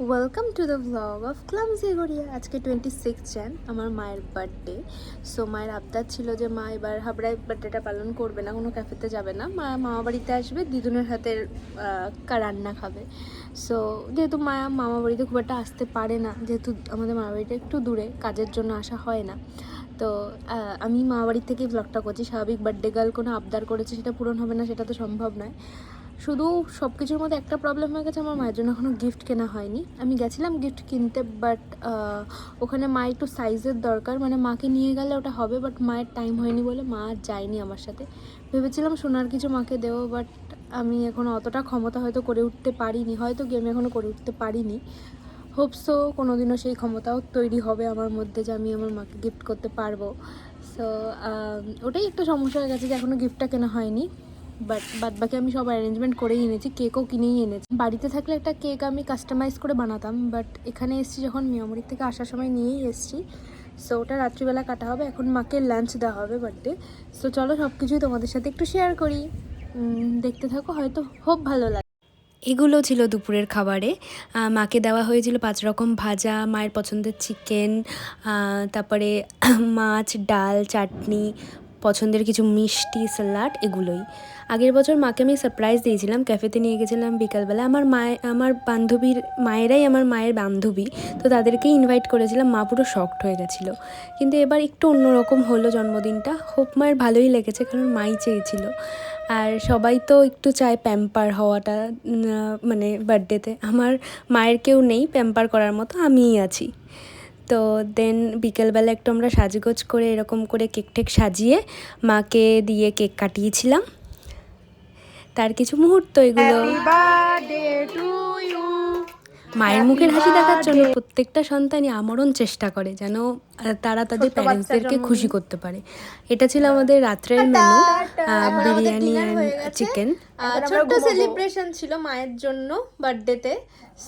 Welcome to the blog of clumsy Garia. আজকে 26 jan আমার মায়ের বার্থডে। সো মায়ের আবদার ছিল যে মা এবার হাবড়ায় বার্থডেটা পালন করবে না, কোনো ক্যাফেতে যাবে না, মামা বাড়িতে আসবে, দিদুনের হাতের রান্না খাবে। সো যেহেতু মামা বাড়িতে খুব একটা আসতে পারে না, যেহেতু আমাদের মামা বাড়িটা একটু দূরে, কাজের জন্য আসা হয় না, তো আমি মামা বাড়ির থেকেই ব্লগটা করছি। স্বাভাবিক বার্থডে গার্ল কোনো আবদার করেছে, সেটা পূরণ হবে না, সেটা তো সম্ভব নয়। শুধু সব কিছুর মধ্যে একটা প্রবলেম হয়ে গেছে, আমার মায়ের জন্য এখনও গিফট কেনা হয়নি। আমি গেছিলাম গিফট কিনতে, বাট ওখানে মায়ের একটু সাইজের দরকার, মানে মাকে নিয়ে গেলে ওটা হবে, বাট মায়ের টাইম হয়নি বলে মা যায়নি আমার সাথে। ভেবেছিলাম সোনার কিছু মাকে দেবো, বাট আমি এখনও অতটা ক্ষমতা হয়তো করে উঠতে পারিনি, হয়তো আমি এখনও করে উঠতে পারিনি। হোপসো কোনোদিনও সেই ক্ষমতাও তৈরি হবে আমার মধ্যে যে আমি আমার মাকে গিফট করতে পারবো। সো ওটাই একটা সমস্যা হয়ে গেছে যে এখনও গিফটটা কেনা হয়নি। বাট বাদবাকি আমি সব অ্যারেঞ্জমেন্ট করেই এনেছি, কেকও কিনেই এনেছি। বাড়িতে থাকলে একটা কেক আমি কাস্টমাইজ করে বানাতাম, বাট এখানে এসেছি যখন মিয়ামুরি থেকে আসার সময় নিয়েই এসেছি। সো ওটা রাত্রিবেলা কাটা হবে, এখন মাকে লাঞ্চ দেওয়া হবে বার্থডে। সো চলো সব কিছুই তোমাদের সাথে একটু শেয়ার করি, দেখতে থাকো, হয়তো খুব ভালো লাগে। এগুলো ছিল দুপুরের খাবারে। মাকে দেওয়া হয়েছিল 5 রকম ভাজা, মায়ের পছন্দের চিকেন, তারপরে মাছ, ডাল, চাটনি, পছন্দের কিছু মিষ্টি, স্যালাড, এগুলোই। আগের বছর মাকে আমি সারপ্রাইজ দিয়েছিলাম, ক্যাফেতে নিয়ে গেছিলাম বিকালবেলা। আমার বান্ধবীর মায়েরাই আমার মায়ের বান্ধবী, তো তাদেরকেই ইনভাইট করেছিলাম। মা পুরো শকড হয়ে গেছিলো। কিন্তু এবার একটু অন্যরকম হলো জন্মদিনটা। হোপ মায়ের ভালোই লেগেছে, কারণ মাই চেয়েছিল। আর সবাই তো একটু চায় প্যাম্পার হওয়াটা, মানে বার্থডেতে। আমার মায়ের কেউ নেই প্যাম্পার করার মতো, আমিই আছি। তো দেন বিকেলবেলা একটু আমরা সাজগোজ করে এরকম করে কেক টেক সাজিয়ে মাকে দিয়ে কেক কাটিয়েছিলাম। তার কিছু মুহূর্ত এগুলো। মায়ের মুখের হাসি দেখার জন্য প্রত্যেকটা সন্তানই আমরণ চেষ্টা করে যেন তারা তাদের প্যারেন্টসদেরকে খুশি করতে পারে। এটা ছিল আমাদের রাত্রের মেনু, বিরিয়ানি অ্যান্ড চিকেন। ছোট্ট সেলিব্রেশন ছিল মায়ের জন্য বার্থডেতে।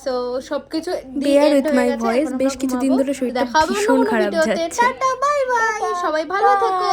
সো সবকিছু বেয়ার উইথ মাই ভয়েস, বেশ কিছুদিন ধরে শরীরটা ভীষণ খারাপ যাচ্ছে। টাটা, বাই বাই, সবাই ভালো থেকো।